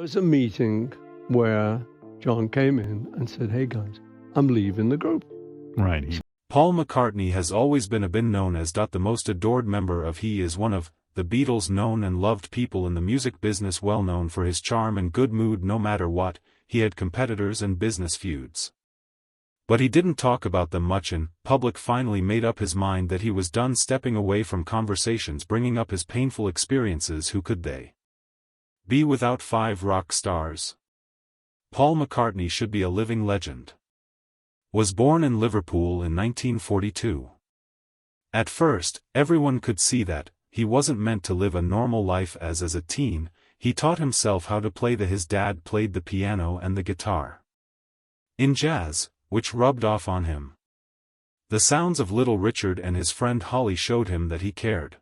was a meeting where John came in and said, "Hey guys, I'm leaving the group." Right. Paul McCartney has always been known as the most adored member of He is one of the Beatles' known and loved people in the music business, well known for his charm and good mood no matter what. He had competitors and business feuds, but he didn't talk about them much in public. Finally made up his mind that he was done stepping away from conversations bringing up his painful experiences. Who could they be without 5 rock stars? Paul McCartney should be a living legend. Was born in Liverpool in 1942. At first, everyone could see that he wasn't meant to live a normal life. As a teen, he taught himself how to play his dad played the piano and the guitar in jazz, which rubbed off on him. The sounds of Little Richard and his friend Holly showed him that he cared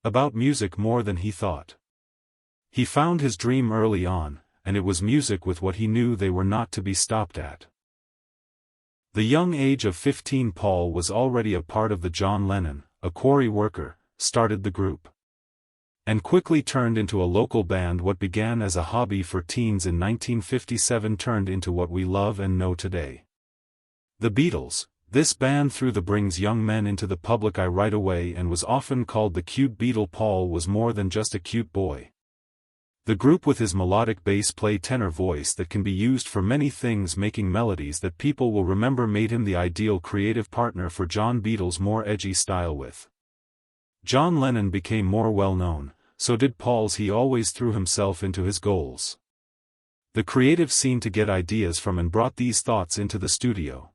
about music more than he thought. He found his dream early on, and it was music with what he knew they were not to be stopped at. The young age of 15, Paul was already a part of the John Lennon, a quarry worker, started the group, and quickly turned into a local band. What began as a hobby for teens in 1957 turned into what we love and know today. The Beatles. This band threw brings young men into the public eye right away and was often called the cute Beatle. Paul was more than just a cute boy. The group, with his melodic bass play tenor voice that can be used for many things, making melodies that people will remember, made him the ideal creative partner for John. Beatles' more edgy style with John Lennon became more well known, so did Paul's. He always threw himself into his goals, the creative scene, to get ideas from and brought these thoughts into the studio.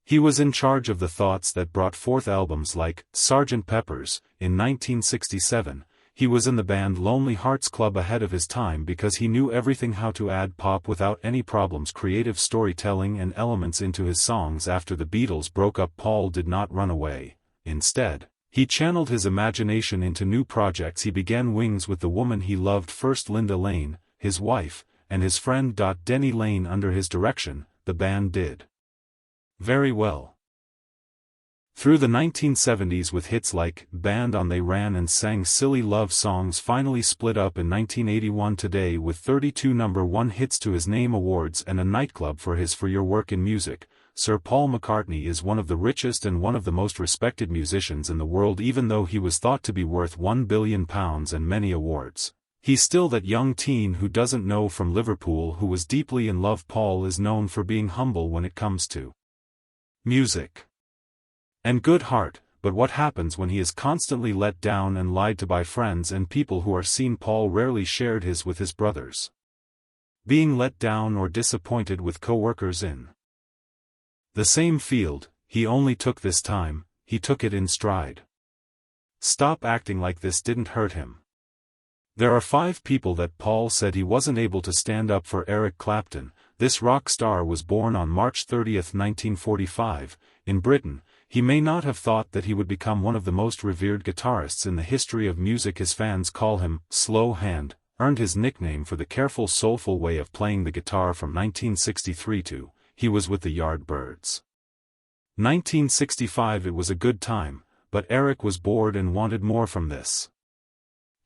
He was in charge of the thoughts that brought forth albums like Sgt. Pepper's in 1967. He was in the band Lonely Hearts Club ahead of his time because he knew everything, how to add pop without any problems, creative storytelling and elements into his songs. After the Beatles broke up, Paul did not run away. Instead, he channeled his imagination into new projects. He began Wings with the woman he loved first, Linda Lane, his wife, and his friend Denny Lane. Under his direction, the band did very well through the 1970s with hits like Band On. They ran and sang silly love songs. Finally split up in 1981 today with 32 #1 hits to his name, awards and a nightclub for your work in music. Sir Paul McCartney is one of the richest and one of the most respected musicians in the world. Even though he was thought to be worth £1 billion and many awards, he's still that young teen who doesn't know. From Liverpool, who was deeply in love. Paul is known for being humble when it comes to music and good heart, but what happens when he is constantly let down and lied to by friends and people who are seen? Paul rarely shared his with his brothers. Being let down or disappointed with co-workers in the same field, he only took this time, he took it in stride. Stop acting like this didn't hurt him. There are 5 people that Paul said he wasn't able to stand up for. Eric Clapton. This rock star was born on March 30, 1945, in Britain. He may not have thought that he would become one of the most revered guitarists in the history of music. His fans call him Slow Hand, earned his nickname for the careful, soulful way of playing the guitar. From 1963 to he was with the Yardbirds. 1965. It was a good time, but Eric was bored and wanted more from this.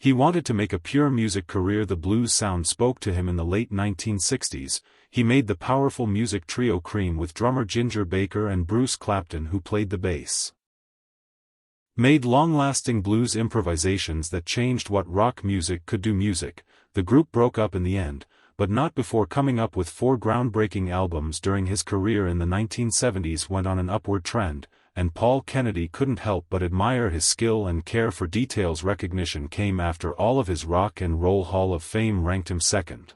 He wanted to make a pure music career. The blues sound spoke to him in the late 1960s. He made the powerful music trio Cream with drummer Ginger Baker and Bruce Clapton, who played the bass. Made long-lasting blues improvisations that changed what rock music could do. The group broke up in the end, but not before coming up with 4 groundbreaking albums during his career. In the 1970s went on an upward trend, and Paul Kennedy couldn't help but admire his skill and care for details. Recognition came after all of his Rock and Roll Hall of Fame ranked him second.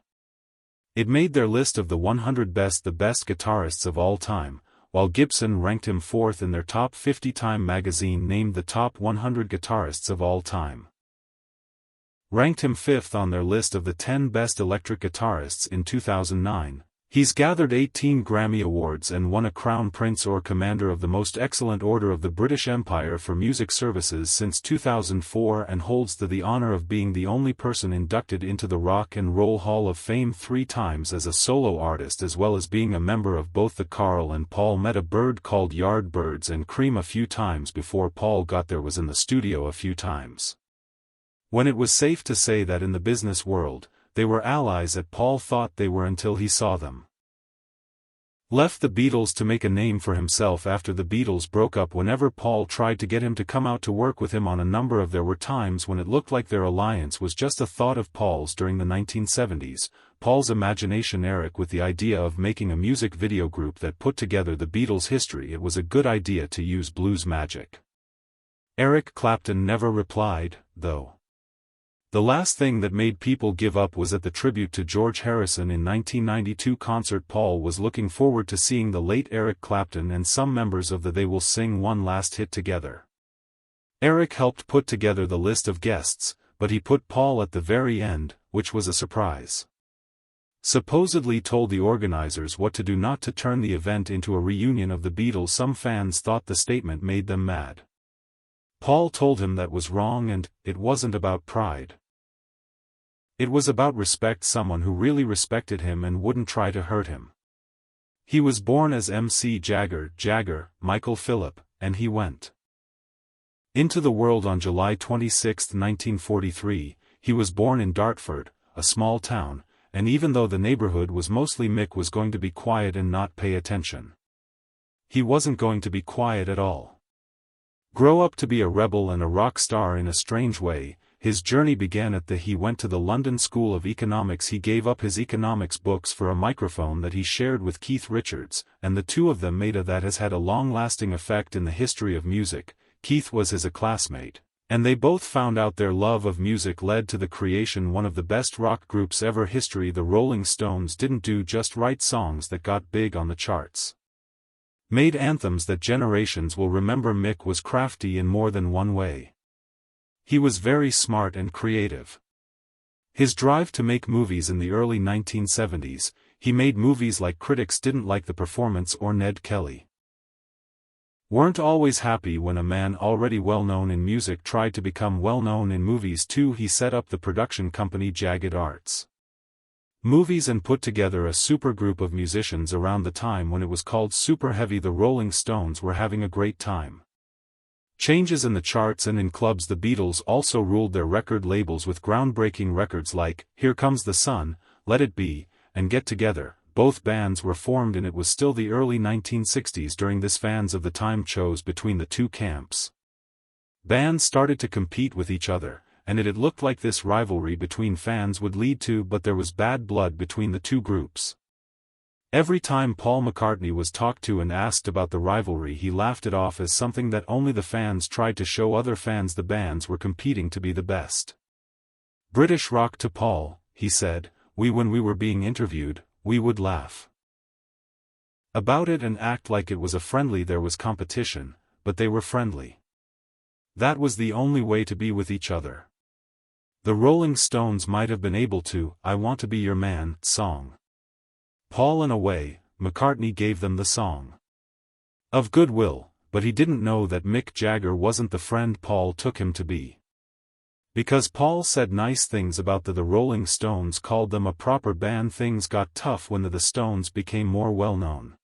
It made their list of the 100 best guitarists of all time, while Gibson ranked him 4th in their top 50. Time magazine named the top 100 guitarists of all time, ranked him 5th on their list of the 10 best electric guitarists in 2009. He's gathered 18 Grammy Awards and won a Crown Prince or Commander of the Most Excellent Order of the British Empire for music services since 2004 and holds the honor of being the only person inducted into the Rock and Roll Hall of Fame 3 times as a solo artist, as well as being a member of both the Carl and Paul Met a bird called Yardbirds and Cream a few times before Paul got there. Was in the studio a few times when it was safe to say that in the business world, they were allies that Paul thought they were until he saw them. Left the Beatles to make a name for himself after the Beatles broke up. Whenever Paul tried to get him to come out to work with him on a number of there were times when it looked like their alliance was just a thought of Paul's. During the 1970s, Paul's imagination Eric with the idea of making a music video group that put together the Beatles' history. It was a good idea to use blues magic. Eric Clapton never replied, though. The last thing that made people give up was at the tribute to George Harrison in 1992 concert. Paul was looking forward to seeing the late Eric Clapton and some members of the They Will Sing One Last Hit together. Eric helped put together the list of guests, but he put Paul at the very end, which was a surprise. Supposedly told the organizers what to do not to turn the event into a reunion of the Beatles. Some fans thought the statement made them mad. Paul told him that was wrong and it wasn't about pride. It was about respect, someone who really respected him and wouldn't try to hurt him. He was born as MC Jagger, Michael Phillip, and he went into the world on July 26, 1943. He was born in Dartford, a small town, and even though the neighborhood was mostly Mick was going to be quiet and not pay attention. He wasn't going to be quiet at all. Grow up to be a rebel and a rock star in a strange way. His journey began at he went to the London School of Economics. He gave up his economics books for a microphone that he shared with Keith Richards, and the two of them made a that has had a long-lasting effect in the history of music. Keith was his classmate, and they both found out their love of music led to the creation one of the best rock groups ever. History. The Rolling Stones didn't do just write songs that got big on the charts. Made anthems that generations will remember. Mick was crafty in more than one way. He was very smart and creative. His drive to make movies in the early 1970s, he made movies like critics didn't like the performance or Ned Kelly weren't always happy when a man already well known in music tried to become well known in movies too. He set up the production company Jagged Arts Movies and put together a supergroup of musicians around the time when it was called Super Heavy. The Rolling Stones were having a great time. Changes in the charts and in clubs. The Beatles also ruled their record labels with groundbreaking records like Here Comes the Sun, Let It Be, and Get Together. Both bands were formed and it was still the early 1960s. During this, fans of the time chose between the two camps. Bands started to compete with each other, and it looked like this rivalry between fans would lead to, but there was bad blood between the two groups. Every time Paul McCartney was talked to and asked about the rivalry, he laughed it off as something that only the fans tried to show other fans the bands were competing to be the best. British rock to Paul, he said, when we were being interviewed, we would laugh about it and act like it was a friendly. There was competition, but they were friendly. That was the only way to be with each other. The Rolling Stones might have been able to, I Want to Be Your Man, song. Paul in a way, McCartney gave them the song of goodwill, but he didn't know that Mick Jagger wasn't the friend Paul took him to be. Because Paul said nice things about the Rolling Stones, called them a proper band. Things got tough when the Stones became more well-known.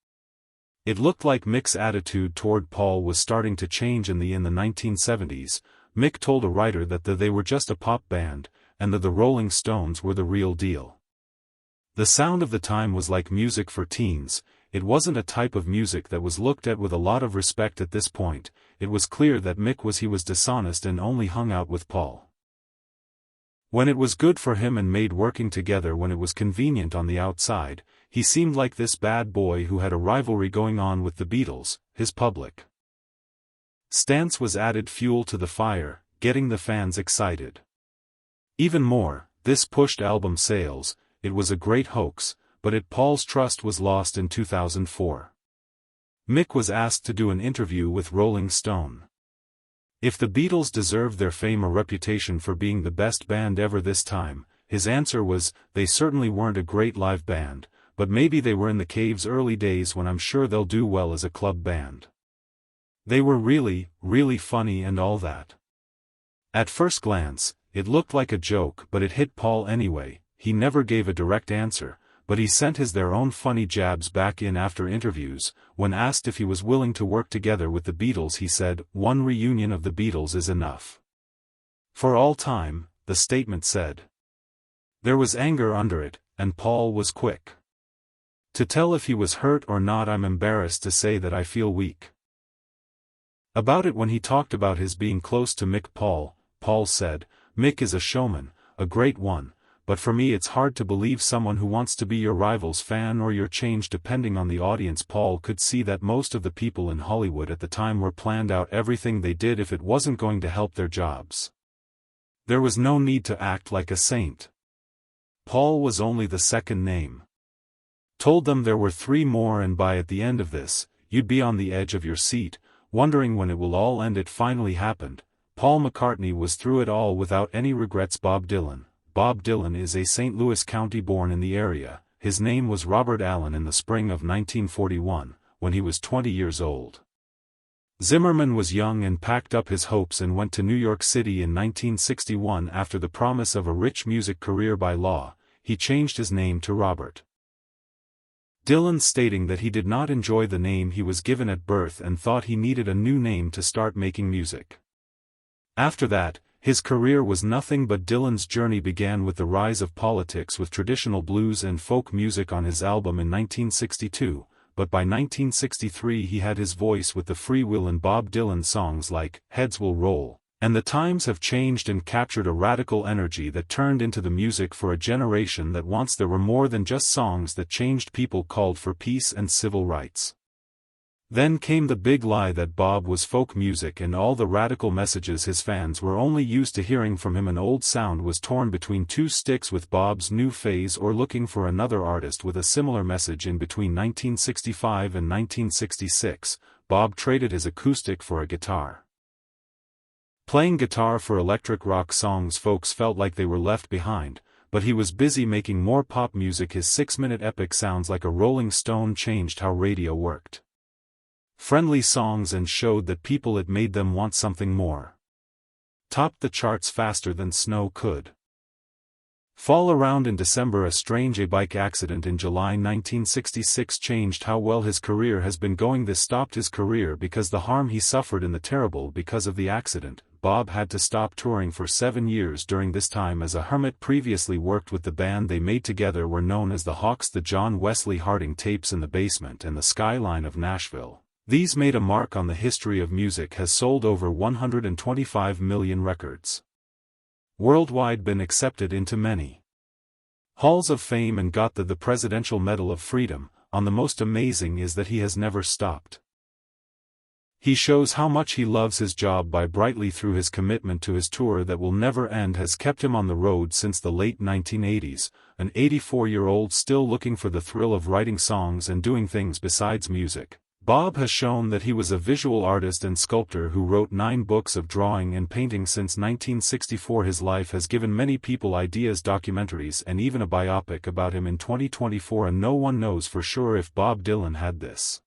It looked like Mick's attitude toward Paul was starting to change in the 1970s. Mick told a writer that they were just a pop band, and the Rolling Stones were the real deal. The sound of the time was like music for teens. It wasn't a type of music that was looked at with a lot of respect at this point. It was clear that Mick was dishonest and only hung out with Paul when it was good for him and made working together when it was convenient. On the outside, he seemed like this bad boy who had a rivalry going on with the Beatles. His public stance was added fuel to the fire, getting the fans excited even more. This pushed album sales. It was a great hoax, but Paul's trust was lost in 2004. Mick was asked to do an interview with Rolling Stone. If the Beatles deserved their fame or reputation for being the best band ever this time, his answer was, they certainly weren't a great live band, but maybe they were in the Cave's early days when I'm sure they'll do well as a club band. They were really, really funny and all that. At first glance, it looked like a joke, but it hit Paul anyway. He never gave a direct answer, but he sent their own funny jabs back in after interviews. When asked if he was willing to work together with the Beatles, he said, "One reunion of the Beatles is enough for all time," the statement said. There was anger under it, and Paul was quick to tell if he was hurt or not. I'm embarrassed to say that I feel weak about it. When he talked about his being close to Mick, Paul said, Mick is a showman, a great one, but for me it's hard to believe someone who wants to be your rival's fan or your change depending on the audience. Paul could see that most of the people in Hollywood at the time were planned out everything they did if it wasn't going to help their jobs. There was no need to act like a saint. Paul was only the second name. Told them there were 3 more, and by at the end of this, you'd be on the edge of your seat, wondering when it will all end. It finally happened. Paul McCartney was through it all without any regrets. Bob Dylan is a St. Louis County born in the area. His name was Robert Allen. In the spring of 1941, when he was 20 years old, Zimmerman was young and packed up his hopes and went to New York City in 1961. After the promise of a rich music career by law, he changed his name to Robert Dylan, stating that he did not enjoy the name he was given at birth and thought he needed a new name to start making music. After that, his career was nothing but Dylan's journey began with the rise of politics with traditional blues and folk music on his album in 1962, but by 1963 he had his voice with the free will in Bob Dylan songs like Heads Will Roll, and The Times Have Changed, and captured a radical energy that turned into the music for a generation that once there were more than just songs that changed. People called for peace and civil rights. Then came the big lie that Bob was folk music and all the radical messages his fans were only used to hearing from him. An old sound was torn between 2 sticks with Bob's new phase, or looking for another artist with a similar message. In between 1965 and 1966, Bob traded his acoustic for a guitar. Playing guitar for electric rock songs, folks felt like they were left behind, but he was busy making more pop music. His 6-minute epic Sounds Like a Rolling Stone changed how radio worked. Friendly songs and showed that people, it made them want something more. Topped the charts faster than snow could fall around. In December, a strange bike accident in July 1966 changed how well his career has been going. This stopped his career because the harm he suffered in the terrible because of the accident. Bob had to stop touring for 7 years during this time as a hermit. Previously worked with the band they made together were known as the Hawks. The John Wesley Harding tapes in the basement and the skyline of Nashville. These made a mark on the history of music. Has sold over 125 million records worldwide, been accepted into many halls of fame, and got the Presidential Medal of Freedom. On the most amazing is that he has never stopped. He shows how much he loves his job by brightly through his commitment to his tour that will never end has kept him on the road since the late 1980s, an 84-year-old still looking for the thrill of writing songs and doing things besides music. Bob has shown that he was a visual artist and sculptor who wrote 9 books of drawing and painting since 1964. His life has given many people ideas, documentaries, and even a biopic about him in 2024, and no one knows for sure if Bob Dylan had this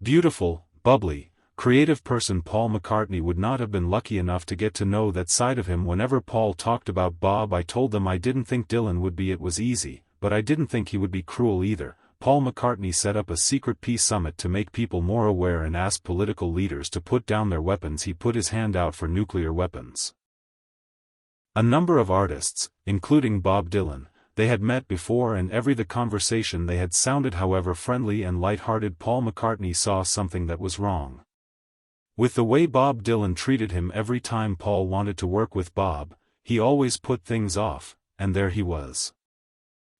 beautiful, bubbly, creative person. Paul McCartney would not have been lucky enough to get to know that side of him. Whenever Paul talked about Bob, I told them I didn't think Dylan would be. It was easy, but I didn't think he would be cruel either. Paul McCartney set up a secret peace summit to make people more aware and ask political leaders to put down their weapons. He put his hand out for nuclear weapons. A number of artists, including Bob Dylan, they had met before, and the conversation they had sounded, however friendly and light-hearted. Paul McCartney saw something that was wrong with the way Bob Dylan treated him. Every time Paul wanted to work with Bob, he always put things off, and there he was.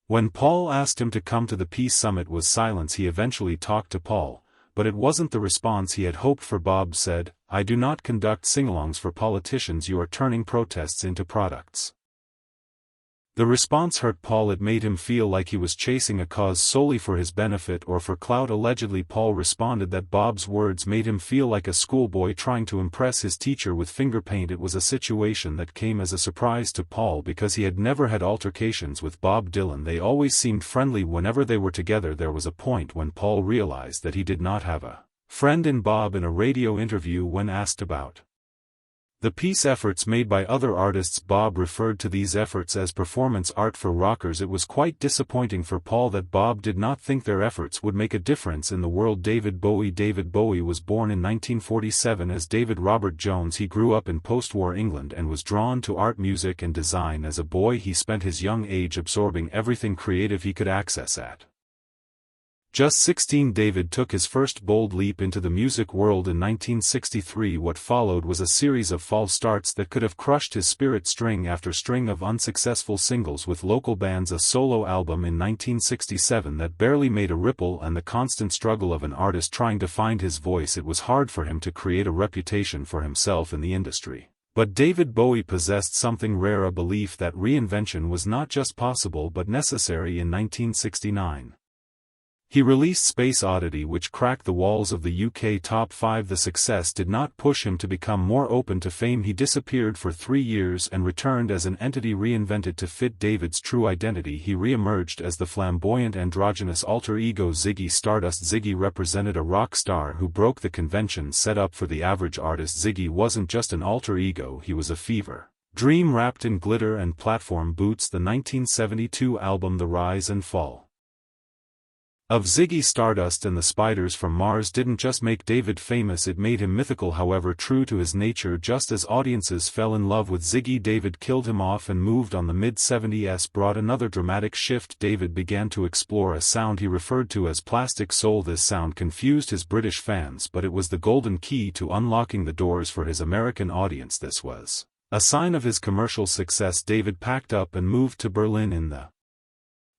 When Paul asked him to come to the Peace Summit was silence. He eventually talked to Paul, but it wasn't the response he had hoped for. Bob said, "I do not conduct sing-alongs for politicians. You are turning protests into products." The response hurt Paul. It made him feel like he was chasing a cause solely for his benefit or for clout. Allegedly, Paul responded that Bob's words made him feel like a schoolboy trying to impress his teacher with finger paint. It was a situation that came as a surprise to Paul because he had never had altercations with Bob Dylan. They always seemed friendly whenever they were together. There was a point when Paul realized that he did not have a friend in Bob. In a radio interview, when asked about The peace efforts made by other artists. Bob referred to these efforts as performance art for rockers. It was quite disappointing for Paul that Bob did not think their efforts would make a difference in the world. David Bowie was born in 1947 as David Robert Jones. He grew up in post-war England and was drawn to art, music and design. As a boy he spent his young age absorbing everything creative he could access at just 16. David took his first bold leap into the music world in 1963. What followed was a series of false starts that could have crushed his spirit. String after string of unsuccessful singles with local bands, a solo album in 1967 that barely made a ripple, and the constant struggle of an artist trying to find his voice. It was hard for him to create a reputation for himself in the industry. But David Bowie possessed something rare, a belief that reinvention was not just possible but necessary. In 1969. He released Space Oddity, which cracked the walls of the UK top 5. The success did not push him to become more open to fame. He disappeared for 3 years and returned as an entity reinvented to fit David's true identity. He re-emerged as the flamboyant androgynous alter ego Ziggy Stardust. Ziggy represented a rock star who broke the conventions set up for the average artist. Ziggy wasn't just an alter ego, he was a fever dream wrapped in glitter and platform boots. The 1972 album The Rise and Fall of Ziggy Stardust and the Spiders from Mars didn't just make David famous, it made him mythical. However, true to his nature, just as audiences fell in love with Ziggy, David killed him off and moved on. The mid-70s brought another dramatic shift. David began to explore a sound he referred to as plastic soul. This sound confused his British fans, but it was the golden key to unlocking the doors for his American audience. This was a sign of his commercial success. David packed up and moved to Berlin in the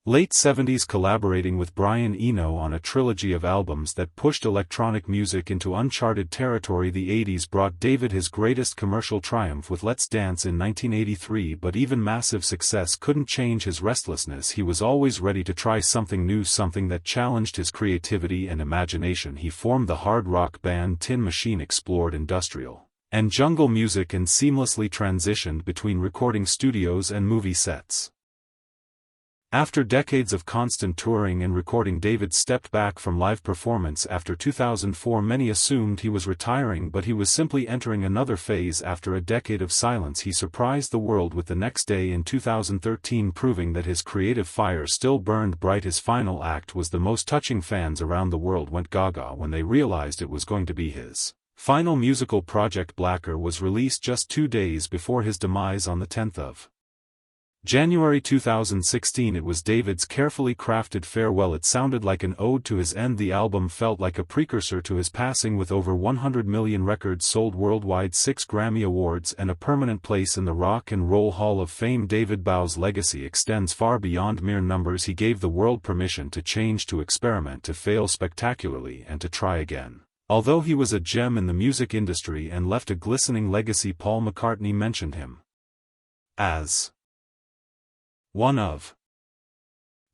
late 70s, collaborating with Brian Eno on a trilogy of albums that pushed electronic music into uncharted territory. The 80s brought David his greatest commercial triumph with Let's Dance in 1983, but even massive success couldn't change his restlessness. He was always ready to try something new, something that challenged his creativity and imagination. He formed the hard rock band Tin Machine, explored industrial and jungle music, and seamlessly transitioned between recording studios and movie sets. After decades of constant touring and recording, David stepped back from live performance after 2004. Many assumed he was retiring, but he was simply entering another phase. After a decade of silence, he surprised the world with The Next Day in 2013, proving that his creative fire still burned bright. His final act was the most touching. Fans around the world went gaga when they realized it was going to be his final musical project. Blacker was released just 2 days before his demise on the 10th of January 2016. It was David's carefully crafted farewell. It sounded like an ode to his end. The album felt like a precursor to his passing. With over 100 million records sold worldwide, 6 Grammy Awards, and a permanent place in the Rock and Roll Hall of Fame, David Bowie's legacy extends far beyond mere numbers. He gave the world permission to change, to experiment, to fail spectacularly, and to try again. Although he was a gem in the music industry and left a glistening legacy, Paul McCartney mentioned him as one of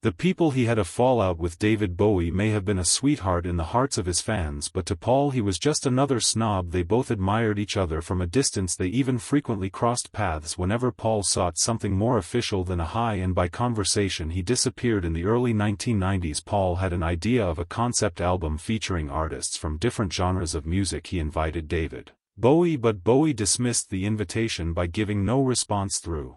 the people he had a fallout with. David Bowie may have been a sweetheart in the hearts of his fans, but to Paul he was just another snob. They both admired each other from a distance. They even frequently crossed paths whenever Paul sought something more official than a high, and by conversation he disappeared. In the early 1990s, Paul had an idea of a concept album featuring artists from different genres of music. He invited David Bowie, but Bowie dismissed the invitation by giving no response. Through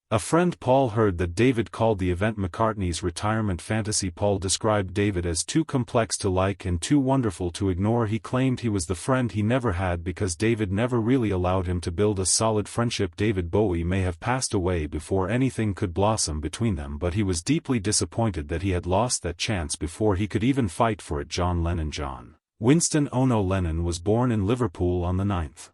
a friend, Paul heard that David called the event McCartney's retirement fantasy. Paul described David as too complex to like and too wonderful to ignore. He claimed he was the friend he never had because David never really allowed him to build a solid friendship. David Bowie may have passed away before anything could blossom between them, but he was deeply disappointed that he had lost that chance before he could even fight for it. John Lennon. John Winston Ono Lennon was born in Liverpool on the 9th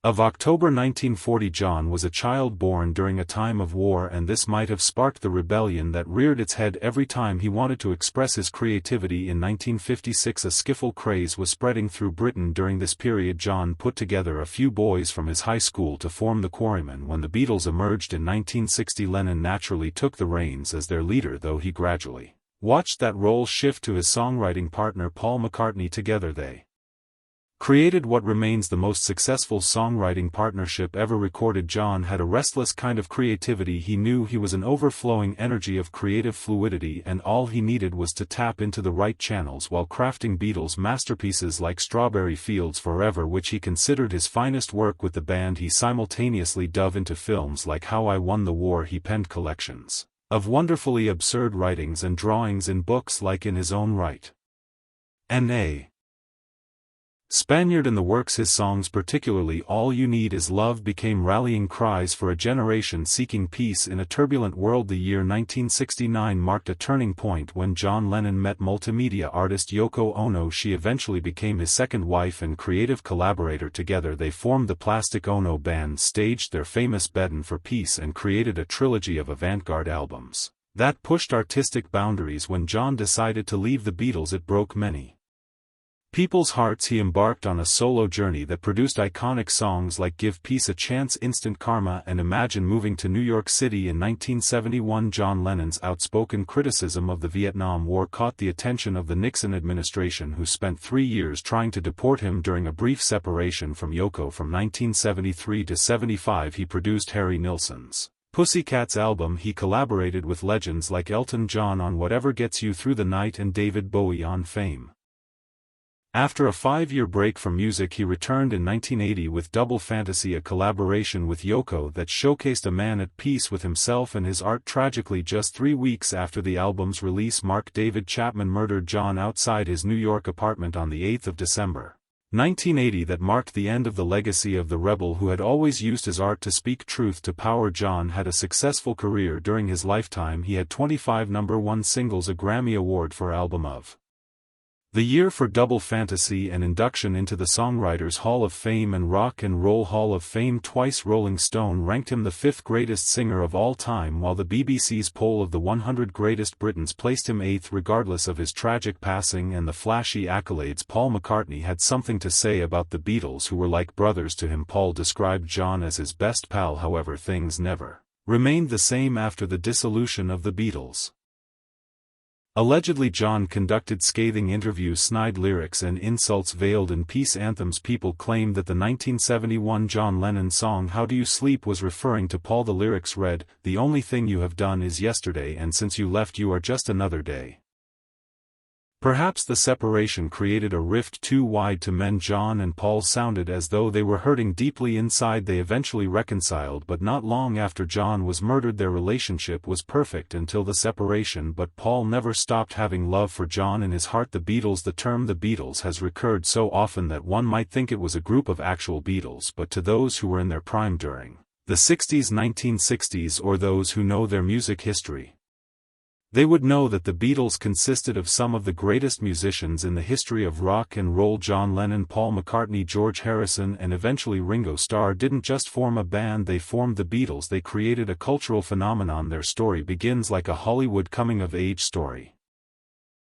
of October 1940. John was a child born during a time of war, and this might have sparked the rebellion that reared its head every time he wanted to express his creativity. In 1956, a skiffle craze was spreading through Britain. During this period, John put together a few boys from his high school to form the Quarrymen. When the Beatles emerged in 1960, Lennon naturally took the reins as their leader, though he gradually watched that role shift to his songwriting partner Paul McCartney. Together they created what remains the most successful songwriting partnership ever recorded. John had a restless kind of creativity. He knew he was an overflowing energy of creative fluidity, and all he needed was to tap into the right channels while crafting Beatles masterpieces like Strawberry Fields Forever, which he considered his finest work with the band. He simultaneously dove into films like How I Won the War. He penned collections of wonderfully absurd writings and drawings in books like In His Own Right, N.A. Spaniard, in the works. His songs, particularly All You Need Is Love, became rallying cries for a generation seeking peace in a turbulent world. The year 1969 marked a turning point when John Lennon met multimedia artist Yoko Ono. She eventually became his second wife and creative collaborator. Together they formed the Plastic Ono Band, staged their famous Beggin' for Peace, and created a trilogy of avant-garde albums that pushed artistic boundaries. When John decided to leave the Beatles, it broke many people's hearts. He embarked on a solo journey that produced iconic songs like Give Peace a Chance, Instant Karma, and Imagine. Moving to New York City in 1971, John Lennon's outspoken criticism of the Vietnam War caught the attention of the Nixon administration, who spent 3 years trying to deport him. During a brief separation from Yoko from 1973 to 75, he produced Harry Nilsson's Pussycats album. He collaborated with legends like Elton John on Whatever Gets You Through the Night and David Bowie on Fame. After a 5-year break from music, he returned in 1980 with Double Fantasy, a collaboration with Yoko that showcased a man at peace with himself and his art. Tragically, just 3 weeks after the album's release, Mark David Chapman murdered John outside his New York apartment on the 8th of December, 1980. That marked the end of the legacy of the rebel who had always used his art to speak truth to power. John had a successful career during his lifetime. He had 25 #1 singles, a Grammy Award for Album of the Year for Double Fantasy, and induction into the Songwriters Hall of Fame and Rock and Roll Hall of Fame twice. Rolling Stone ranked him the 5th greatest singer of all time, while the BBC's poll of the 100 greatest Britons placed him 8th. Regardless of his tragic passing and the flashy accolades, Paul McCartney had something to say about the Beatles, who were like brothers to him. Paul described John as his best pal. However, things never remained the same after the dissolution of the Beatles. Allegedly, John conducted scathing interviews, snide lyrics, and insults veiled in peace anthems. People claimed that the 1971 John Lennon song How Do You Sleep was referring to Paul. The lyrics read, "The only thing you have done is yesterday, and since you left you are just another day." Perhaps the separation created a rift too wide to mend. John and Paul sounded as though they were hurting deeply inside. They eventually reconciled, but not long after John was murdered. Their relationship was perfect until the separation, but Paul never stopped having love for John in his heart. The Beatles. The term the Beatles has recurred so often that one might think it was a group of actual Beatles, but to those who were in their prime during the 60s, 1960s, or those who know their music history, they would know that the Beatles consisted of some of the greatest musicians in the history of rock and roll. John Lennon, Paul McCartney, George Harrison, and eventually Ringo Starr didn't just form a band, they formed the Beatles. They created a cultural phenomenon. Their story begins like a Hollywood coming-of-age story.